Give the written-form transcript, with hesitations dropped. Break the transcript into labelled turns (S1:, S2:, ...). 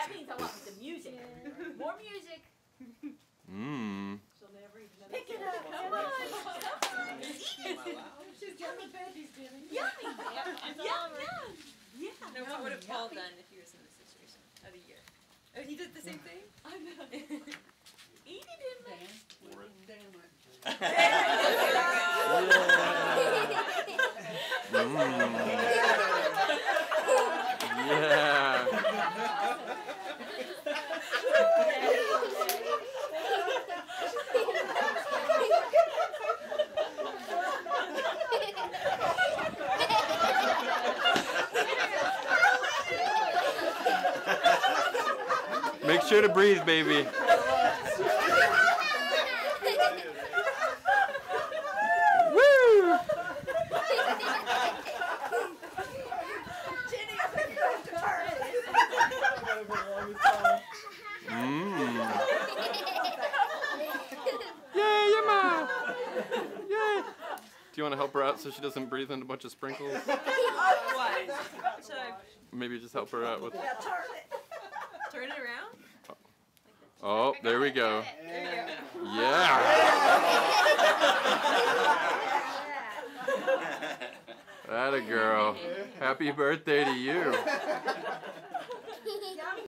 S1: That means I want the music. More music.
S2: Mmm.
S1: Pick it up. Come on.
S3: She's yummy veggies, Billy.
S1: Yummy. Yum. Yeah.
S4: No, what would have Paul done if he was in this situation of the year? Oh, he did the same thing?
S1: I know. Eat it in there.
S2: Yeah. Make sure to breathe, baby. Woo! Yay, Yama! Yay! Do you want to help her out so she doesn't breathe in a bunch of sprinkles?
S4: What? Should I
S2: Maybe just help her out with.
S4: turn it around?
S2: Oh, there we go.
S4: There you go.
S2: Yeah! Atta girl. Happy birthday to you.